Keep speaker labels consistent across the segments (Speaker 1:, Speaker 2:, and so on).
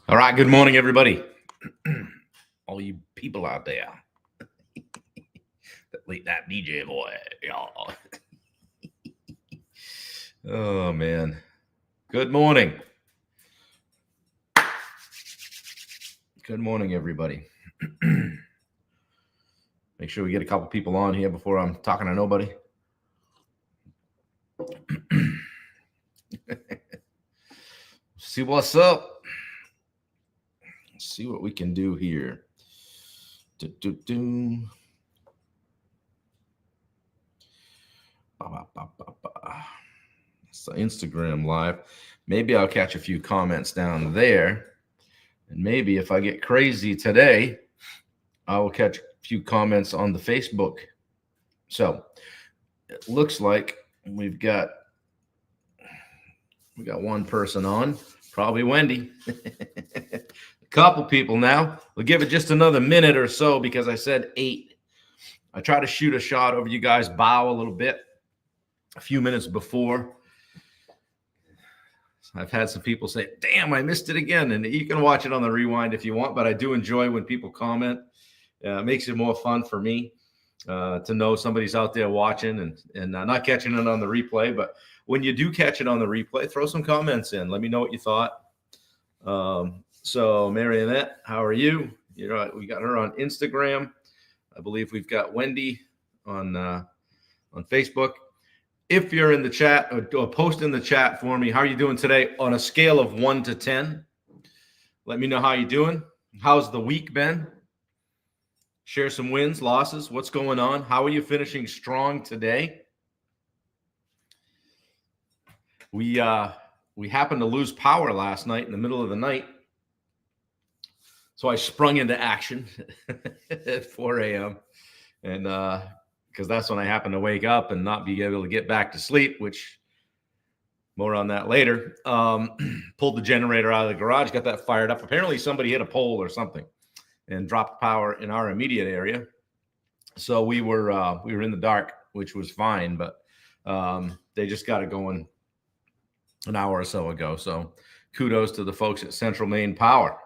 Speaker 1: All right, good morning, everybody. All you people out there, that DJ boy, y'all. Oh man, good morning. Good morning, everybody. Make sure we get a couple people on here before I'm talking to nobody. See what's up. See what we can do here. So Instagram live. Maybe I'll catch a few comments down there. And maybe if I get crazy today, I will catch a few comments on the Facebook. So it looks like we got one person on, probably Wendy. A couple people now. We'll give it just another minute or so because I said 8. I try to shoot a shot over you guys' bow a little bit a few minutes before. I've had some people say, damn, I missed it again. And you can watch it on the rewind if you want, but I do enjoy when people comment. It makes it more fun for me to know somebody's out there watching and not catching it on the replay. But when you do catch it on the replay, throw some comments in. Let me know what you thought. So Marionette, how are you? We got her on Instagram. I believe we've got Wendy on Facebook. If you're in the chat or post in the chat for me, how are you doing today on a scale of 1 to 10? Let me know how you're doing. How's the week been? Share some wins, losses. What's going on? How are you finishing strong today? We happened to lose power last night in the middle of the night. So I sprung into action at 4 a.m. And because that's when I happened to wake up and not be able to get back to sleep, which more on that later. Pulled the generator out of the garage, got that fired up. Apparently somebody hit a pole or something and dropped power in our immediate area. So we were in the dark, which was fine, but they just got it going an hour or so ago. So kudos to the folks at Central Maine Power.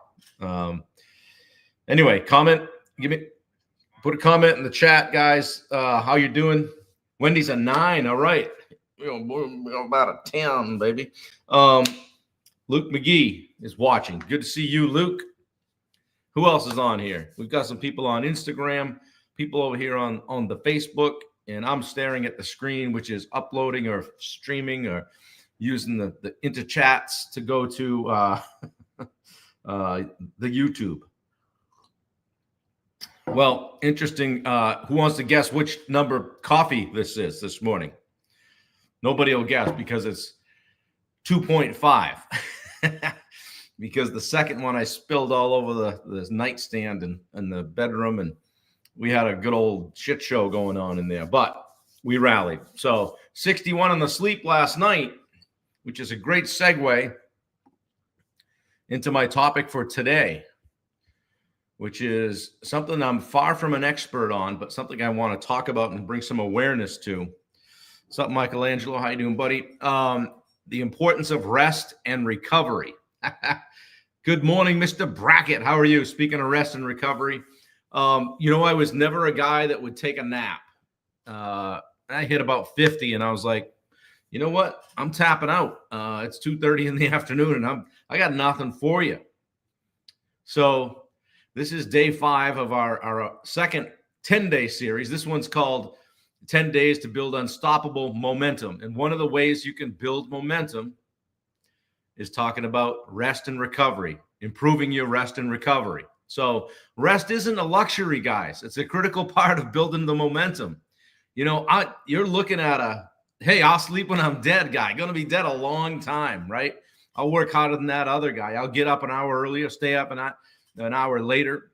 Speaker 1: Anyway, put a comment in the chat, guys. How you doing? Wendy's a 9. All right. We're about a 10, baby. Luke McGee is watching. Good to see you, Luke. Who else is on here? We've got some people on Instagram, people over here on the Facebook, and I'm staring at the screen, which is uploading or streaming or using the interchats to go to the YouTube. Well, interesting. Who wants to guess which number coffee this is this morning? Nobody will guess because it's 2.5. Because the second one I spilled all over the nightstand and the bedroom, and we had a good old shit show going on in there, but we rallied. So 61 on the sleep last night, which is a great segue into my topic for today, which is something I'm far from an expert on, but something I want to talk about and bring some awareness to. What's up, Michelangelo? How you doing, buddy? The importance of rest and recovery. Good morning, Mr. Brackett. How are you? Speaking of rest and recovery, I was never a guy that would take a nap. I hit about 50 and I was like, you know what? I'm tapping out. It's 2:30 in the afternoon and I got nothing for you. So this is day 5 of our second 10-day series. This one's called 10 Days to Build Unstoppable Momentum. And one of the ways you can build momentum is talking about rest and recovery, improving your rest and recovery. So rest isn't a luxury, guys. It's a critical part of building the momentum. You're looking at hey, I'll sleep when I'm dead guy. Going to be dead a long time, right? I'll work harder than that other guy. I'll get up an hour earlier, stay up an hour later,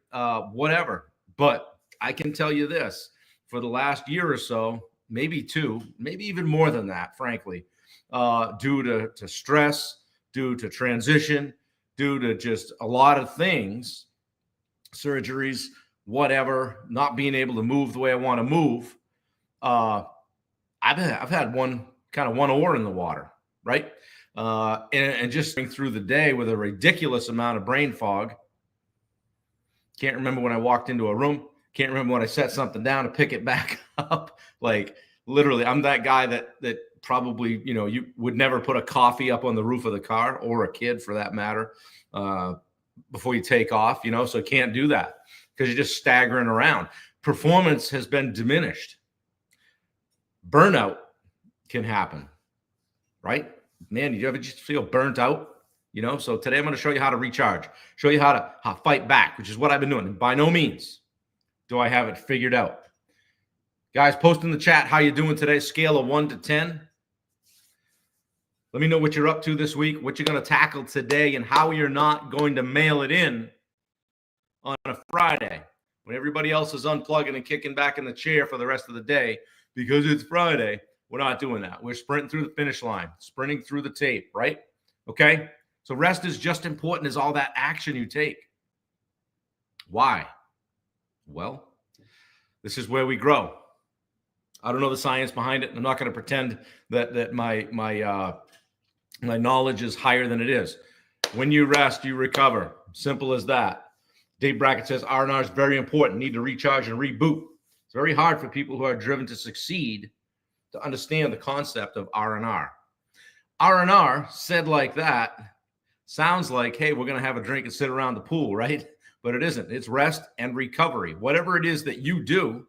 Speaker 1: whatever. But I can tell you this, for the last year or so, maybe 2, maybe even more than that, frankly, due to stress, due to transition, due to just a lot of things, surgeries, whatever, not being able to move the way I want to move, I've had one oar in the water, right? and just going through the day with a ridiculous amount of brain fog. Can't remember when I walked into a room. Can't remember when I set something down to pick it back up. Like literally, I'm that guy that probably, you would never put a coffee up on the roof of the car, or a kid for that matter, before you take off, so can't do that because you're just staggering around. Performance has been diminished. Burnout can happen, right? Man, you ever just feel burnt out? So today I'm going to show you how to recharge, show you how to fight back, which is what I've been doing. And by no means do I have it figured out. Guys, post in the chat how you doing today, scale of 1 to 10. Let me know what you're up to this week, what you're going to tackle today, and how you're not going to mail it in on a Friday when everybody else is unplugging and kicking back in the chair for the rest of the day because it's Friday. We're not doing that. We're sprinting through the finish line, sprinting through the tape, right? Okay? So rest is just important as all that action you take. Why? Well, this is where we grow. I don't know the science behind it. I'm not going to pretend that my knowledge is higher than it is. When you rest, you recover. Simple as that. Dave Brackett says R&R is very important. Need to recharge and reboot. It's very hard for people who are driven to succeed to understand the concept of R&R. R&R, said like that, sounds like, hey, we're going to have a drink and sit around the pool, right? But it isn't. It's rest and recovery. Whatever it is that you do,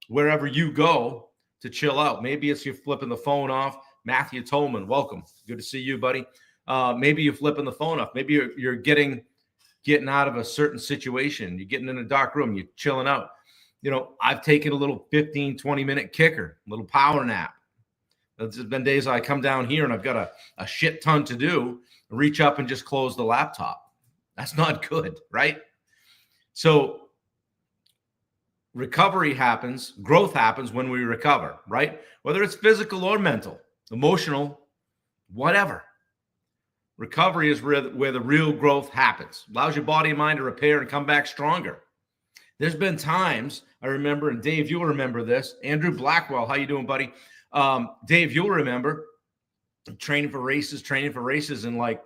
Speaker 1: wherever you go to chill out. Maybe it's you're flipping the phone off. Matthew Tolman, welcome. Good to see you, buddy. Maybe you're flipping the phone off. Maybe you're getting out of a certain situation. You're getting in a dark room. You're chilling out. I've taken a little 15, 20-minute kicker, a little power nap. There's been days I come down here and I've got a shit ton to do, reach up and just close the laptop. That's not good, right? So recovery happens, growth happens when we recover, right? Whether it's physical or mental, emotional, whatever. Recovery is where the real growth happens. Allows your body and mind to repair and come back stronger. There's been times, I remember, and Dave, you'll remember this. Andrew Blackwell, how you doing, buddy? Dave, you'll remember training for races, and like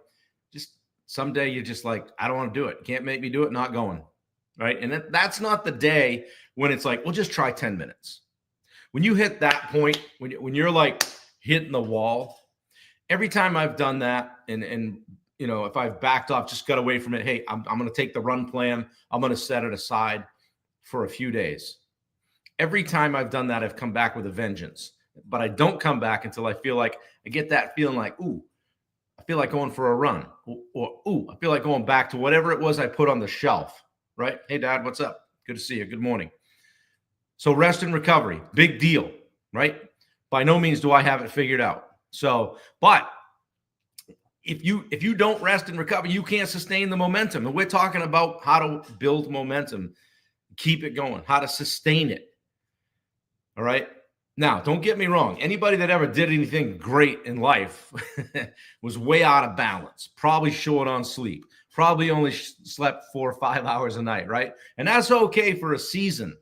Speaker 1: just someday you're just like, I don't want to do it. Can't make me do it, not going. Right? And that's not the day when it's like, we'll just try 10 minutes. When you hit that point, when you're like hitting the wall, every time I've done that, and if I've backed off, just got away from it, hey, I'm going to take the run plan. I'm going to set it aside for a few days. Every time I've done that, I've come back with a vengeance. But I don't come back until I feel like I get that feeling like, ooh, I feel like going for a run. Or ooh, I feel like going back to whatever it was I put on the shelf. Right? Hey, Dad, what's up? Good to see you. Good morning. So rest and recovery, big deal, right? By no means do I have it figured out. So, but if you don't rest and recover, you can't sustain the momentum. And we're talking about how to build momentum, keep it going, how to sustain it. All right. Now, don't get me wrong. Anybody that ever did anything great in life was way out of balance, probably short on sleep, probably only slept 4 or 5 hours a night, right? And that's okay for a season.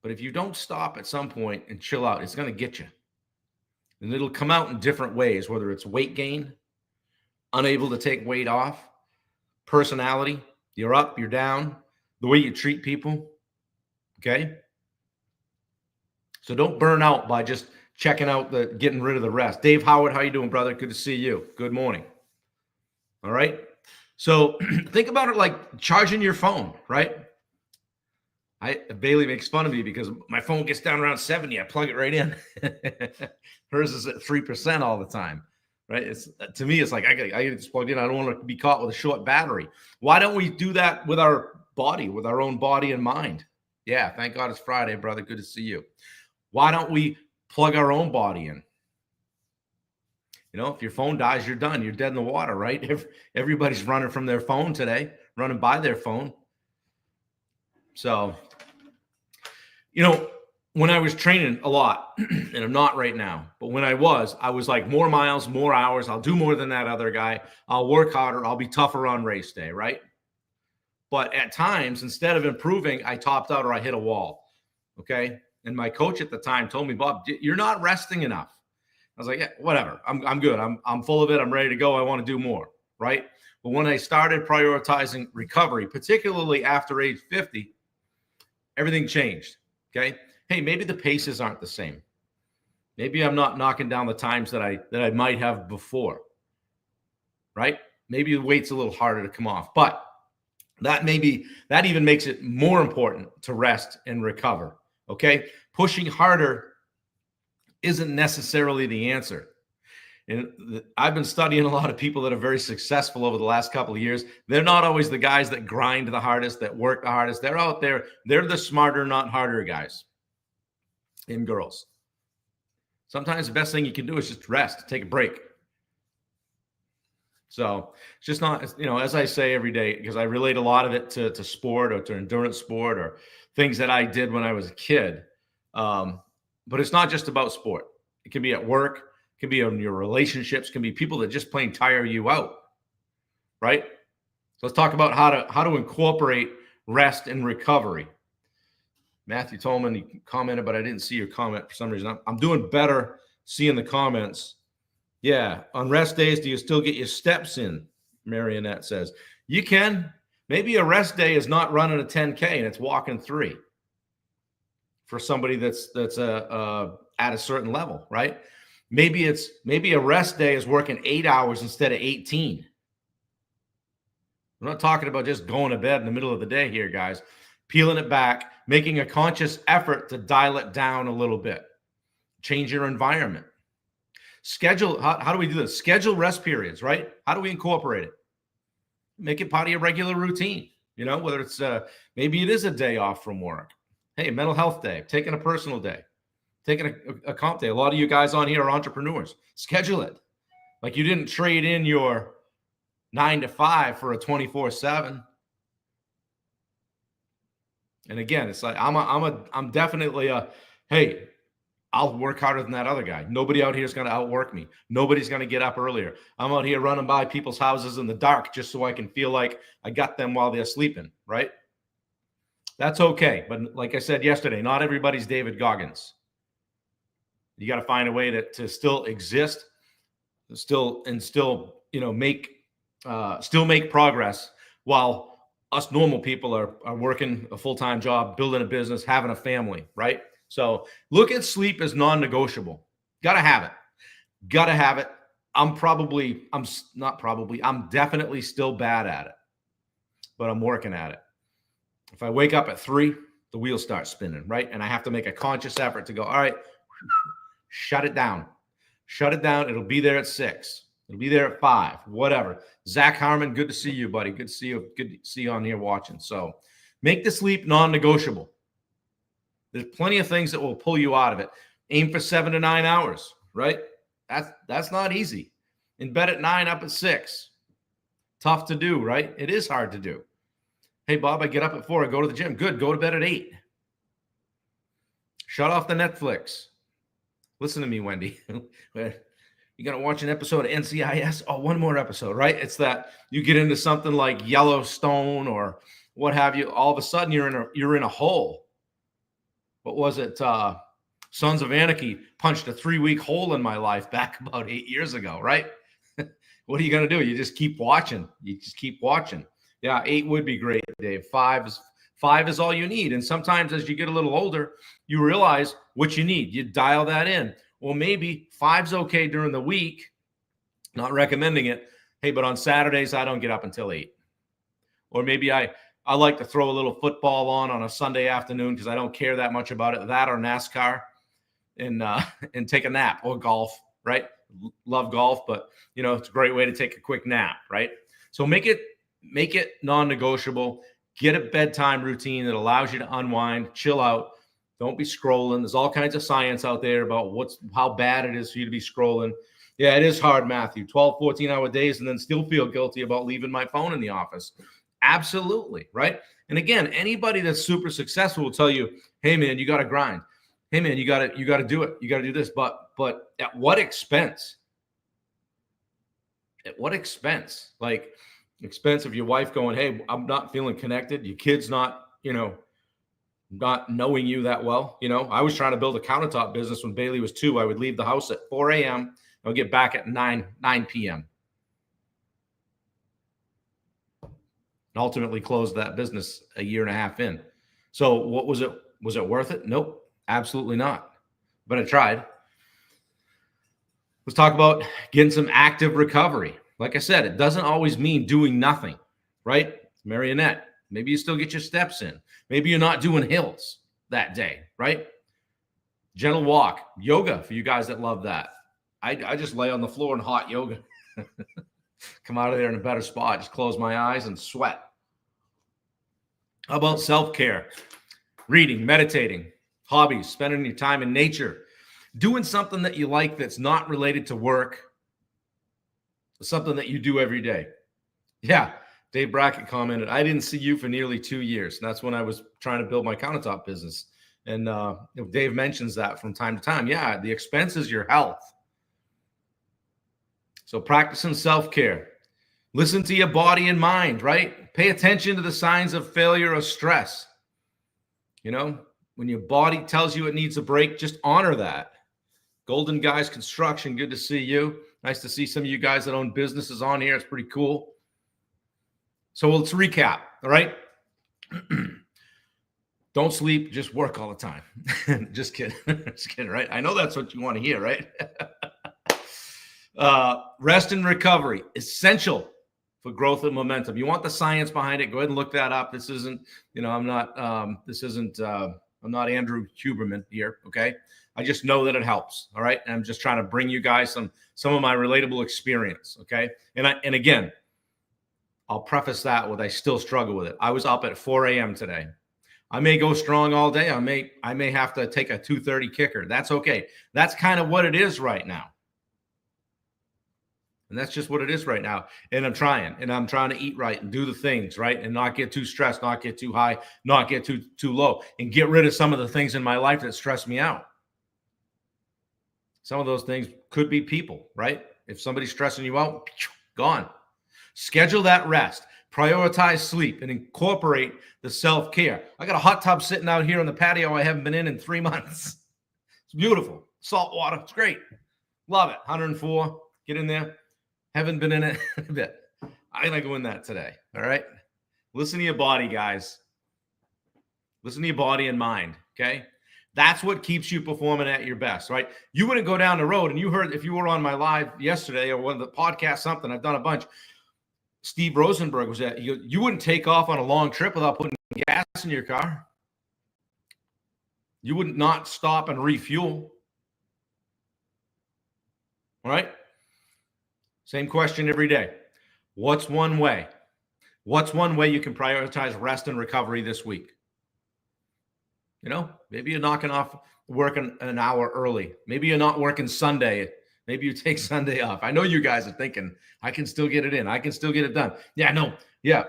Speaker 1: But if you don't stop at some point and chill out, it's going to get you. And it'll come out in different ways, whether it's weight gain, unable to take weight off, personality, you're up, you're down, the way you treat people, okay? So don't burn out by just checking out getting rid of the rest. Dave Howard, how you doing, brother? Good to see you. Good morning. All right. So think about it like charging your phone, right? Bailey makes fun of me because my phone gets down around 70. I plug it right in. Hers is at 3% all the time, right? To me, it's like I get this plugged in. I don't want to be caught with a short battery. Why don't we do that with our body, with our own body and mind? Yeah, thank God it's Friday, brother. Good to see you. Why don't we plug our own body in? If your phone dies, you're done. You're dead in the water, right? Everybody's running from their phone today, running by their phone. So, when I was training a lot, and I'm not right now, but when I was like more miles, more hours. I'll do more than that other guy. I'll work harder. I'll be tougher on race day, right? But at times, instead of improving, I topped out or I hit a wall, okay? And my coach at the time told me, Bob, you're not resting enough. I was like, yeah, whatever. I'm good. I'm full of it. I'm ready to go. I want to do more. Right. But when I started prioritizing recovery, particularly after age 50, everything changed. Okay. Hey, maybe the paces aren't the same. Maybe I'm not knocking down the times that I might have before. Right. Maybe the weight's a little harder to come off, but that even makes it more important to rest and recover. Okay. Pushing harder isn't necessarily the answer. And I've been studying a lot of people that are very successful over the last couple of years. They're not always the guys that grind the hardest, that work the hardest. They're out there. They're the smarter, not harder guys and girls. Sometimes the best thing you can do is just rest, take a break. So it's just not, as I say every day, because I relate a lot of it to sport or to endurance sport or things that I did when I was a kid. But it's not just about sport. It can be at work, it can be in your relationships, it can be people that just plain tire you out, right? So let's talk about how to incorporate rest and recovery. Matthew Tolman, you commented, but I didn't see your comment for some reason. I'm doing better seeing the comments. Yeah, on rest days, do you still get your steps in? Marionette says. You can. Maybe a rest day is not running a 10K and it's walking 3 for somebody that's at a certain level, right? Maybe a rest day is working 8 hours instead of 18. I'm not talking about just going to bed in the middle of the day here, guys. Peeling it back, making a conscious effort to dial it down a little bit. Change your environment. Schedule, how do we do this? Schedule rest periods, right? How do we incorporate it? Make it part of your regular routine, whether it's maybe it is a day off from work. Hey, mental health day, taking a personal day, taking a comp day. A lot of you guys on here are entrepreneurs. Schedule it. Like you didn't trade in your 9 to 5 for a 24/7. And again, it's like I'm definitely hey, I'll work harder than that other guy. Nobody out here is going to outwork me. Nobody's going to get up earlier. I'm out here running by people's houses in the dark just so I can feel like I got them while they're sleeping, right? That's okay. But like I said yesterday, not everybody's David Goggins. You got to find a way to still exist, still make progress while us normal people are working a full-time job, building a business, having a family, right? So look at sleep as non-negotiable. Got to have it. I'm definitely still bad at it, but I'm working at it. If I wake up at 3, the wheels start spinning, right? And I have to make a conscious effort to go, all right, shut it down. It'll be there at 6. It'll be there at 5, whatever. Zach Harmon, good to see you, buddy. Good to see you. Good to see you on here watching. So make the sleep non-negotiable. There's plenty of things that will pull you out of it. Aim for 7 to 9 hours, right? That's not easy. In bed at 9, up at 6. Tough to do, right? It is hard to do. Hey, Bob, I get up at 4. I go to the gym. Good. Go to bed at 8. Shut off the Netflix. Listen to me, Wendy. You got to watch an episode of NCIS? Oh, one more episode, right? It's that you get into something like Yellowstone or what have you. All of a sudden, you're in a hole. What was it? Sons of Anarchy punched a 3-week hole in my life back about 8 years ago, right? What are you going to do? You just keep watching. Yeah, 8 would be great, Dave. 5 is all you need. And sometimes as you get a little older, you realize what you need. You dial that in. Well, maybe 5's okay during the week. Not recommending it. Hey, but on Saturdays, I don't get up until 8. Or maybe I like to throw a little football on a Sunday afternoon because I don't care that much about it. That or NASCAR, and take a nap or golf, right? Love golf, but it's a great way to take a quick nap, right? So make it non-negotiable. Get a bedtime routine that allows you to unwind, chill out. Don't be scrolling. There's all kinds of science out there about how bad it is for you to be scrolling. Yeah, it is hard, Matthew. 12, 14-hour days and then still feel guilty about leaving my phone in the office. Absolutely, right? And again, anybody that's super successful will tell you, hey, man, you got to grind. Hey, man, you got to do it. You got to do this. But at what expense? At what expense? Like, expense of your wife going, hey, I'm not feeling connected. Your kid's not not knowing you that well. You know, I was trying to build a countertop business when Bailey was 2. I would leave the house at 4 a.m. I would get back at 9 p.m. And ultimately closed that business a year and a half in. So what was it? Was it worth it? Nope, absolutely not. But I tried. Let's talk about getting some active recovery. Like I said, it doesn't always mean doing nothing, right? Marionette, maybe you still get your steps in. Maybe you're not doing hills that day, right? Gentle walk, yoga for you guys that love that. I just lay on the floor in hot yoga. Come out of there in a better spot. Just close my eyes and sweat. How about self-care? Reading, meditating, hobbies, spending your time in nature, doing something that you like that's not related to work, something that you do every day. Yeah, Dave Brackett commented, I didn't see you for nearly 2 years. And that's when I was trying to build my countertop business. And Dave mentions that from time to time. Yeah, the expense is your health. So practicing self-care. Listen to your body and mind, right? Pay attention to the signs of failure or stress. You know, when your body tells you it needs a break, just honor that. Golden Guys Construction, good to see you. Nice to see some of you guys that own businesses on here. It's pretty cool. So let's recap, all right? Don't sleep, just work all the time. Just kidding. Just kidding, right? I know that's what you want to hear, right? Rest and recovery, essential for growth and momentum. You want the science behind it, go ahead and look that up. This isn't, I'm not Andrew Huberman here, okay? I just know that it helps, all right? And I'm just trying to bring you guys some of my relatable experience, okay? And again, I'll preface that with I still struggle with it. I was up at 4 a.m. today. I may go strong all day. I may have to take a 2:30 kicker. That's okay. That's kind of what it is right now. And that's just what it is right now. And I'm trying to eat right and do the things right and not get too stressed, not get too high, not get too low, and get rid of some of the things in my life that stress me out. Some of those things could be people, right? If somebody's stressing you out, gone. Schedule that rest, prioritize sleep, and incorporate the self-care. I got a hot tub sitting out here on the patio I haven't been in 3 months. It's beautiful. Salt water. It's great. Love it. 104. Get in there. Haven't been in it in a bit. I'm going to go in that today. All right. Listen to your body, guys. Listen to your body and mind. Okay. That's what keeps you performing at your best, right? You wouldn't go down the road and you heard, if you were on my live yesterday or one of the podcasts, something, I've done a bunch. Steve Rosenberg was at, you wouldn't take off on a long trip without putting gas in your car. You wouldn't not stop and refuel. All right. Same question every day. What's one way? What's one way you can prioritize rest and recovery this week? Maybe you're knocking off work an hour early. Maybe you're not working Sunday. Maybe you take Sunday off. I know you guys are thinking, I can still get it in. I can still get it done. Yeah, no. Yeah.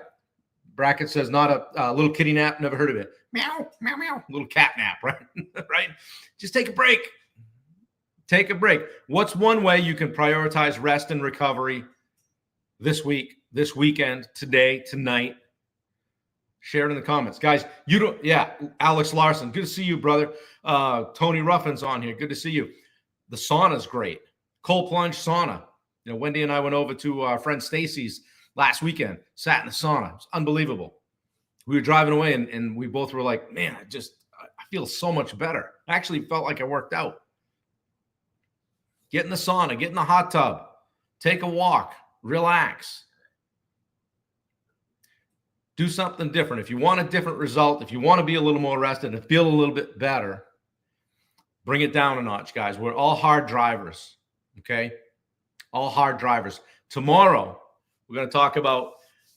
Speaker 1: Brackett says not a little kitty nap. Never heard of it. Meow, meow, meow. Little cat nap, right? Right? Just take a break. Take a break. What's one way you can prioritize rest and recovery this week, this weekend, today, tonight? Share it in the comments. Guys, Alex Larson, good to see you, brother. Tony Ruffin's on here. Good to see you. The sauna's great. Cold plunge sauna. Wendy and I went over to our friend Stacy's last weekend, sat in the sauna. It was unbelievable. We were driving away and we both were like, man, I feel so much better. I actually felt like I worked out. Get in the sauna, get in the hot tub, take a walk, relax. Do something different. If you want a different result, if you want to be a little more rested and feel a little bit better, bring it down a notch, guys. We're all hard drivers, okay? All hard drivers. Tomorrow, we're going to talk about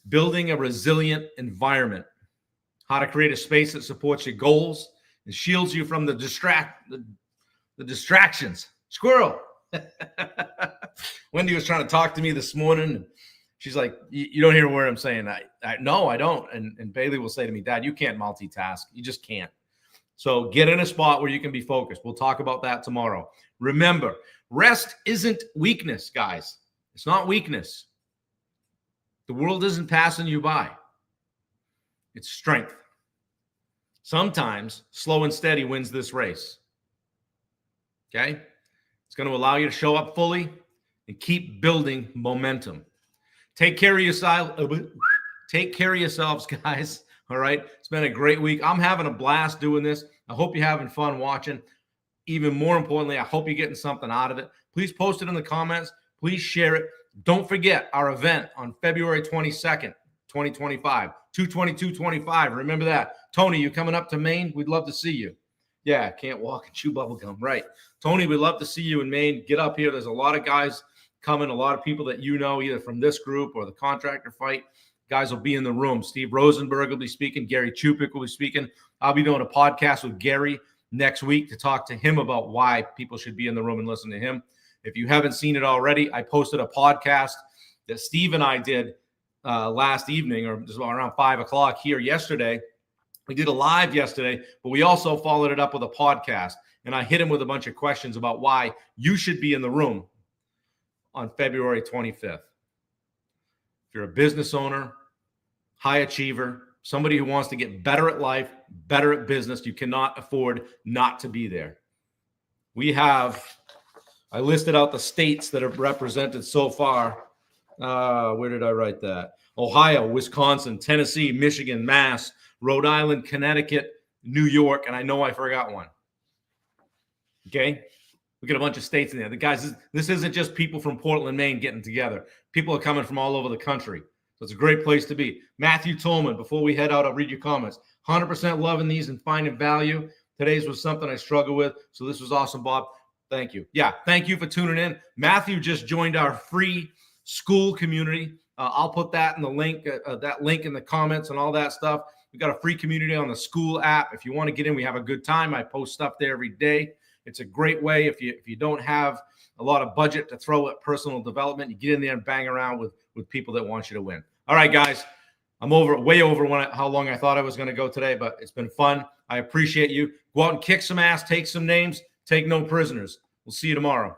Speaker 1: building a resilient environment, how to create a space that supports your goals and shields you from the distractions. Squirrel. Wendy was trying to talk to me this morning. She's like, you don't hear a word I'm saying. No, I don't. And Bailey will say to me, Dad, you can't multitask. You just can't. So get in a spot where you can be focused. We'll talk about that tomorrow. Remember, rest isn't weakness, guys. It's not weakness. The world isn't passing you by. It's strength. Sometimes slow and steady wins this race. Okay? It's going to allow you to show up fully and keep building momentum. Take care of yourself. Take care of yourselves, guys. All right? It's been a great week. I'm having a blast doing this. I hope you're having fun watching. Even more importantly, I hope you're getting something out of it. Please post it in the comments. Please share it. Don't forget our event on February 22nd, 2025, 2/22/25. Remember that. Tony, you coming up to Maine? We'd love to see you. Yeah, can't walk and chew bubble gum. Right. Tony, we'd love to see you in Maine. Get up here. There's a lot of guys coming, a lot of people that you know, either from this group or the contractor fight. Guys will be in the room. Steve Rosenberg will be speaking. Gary Chupik will be speaking. I'll be doing a podcast with Gary next week to talk to him about why people should be in the room and listen to him. If you haven't seen it already, I posted a podcast that Steve and I did last evening, or just around 5 o'clock here yesterday. We did a live yesterday, but we also followed it up with a podcast. And I hit him with a bunch of questions about why you should be in the room on February 25th. If you're a business owner, high achiever, somebody who wants to get better at life, better at business, you cannot afford not to be there. I listed out the states that are represented so far. Where did I write that? Ohio, Wisconsin, Tennessee, Michigan, Mass, Rhode Island, Connecticut, New York, and I know I forgot one. Okay? We got a bunch of states in there. The guys, this isn't just people from Portland, Maine getting together. People are coming from all over the country. So it's a great place to be. Matthew Tolman, before we head out, I'll read your comments. 100% loving these and finding value. Today's was something I struggle with. So this was awesome, Bob. Thank you. Yeah, thank you for tuning in. Matthew just joined our free school community. I'll put that in the link, in the comments and all that stuff. We got a free community on the school app. If you want to get in, we have a good time. I post stuff there every day. It's a great way if you don't have a lot of budget to throw at personal development. You get in there and bang around with people that want you to win. All right, guys. I'm way over how long I thought I was going to go today, but it's been fun. I appreciate you. Go out and kick some ass, take some names, take no prisoners. We'll see you tomorrow.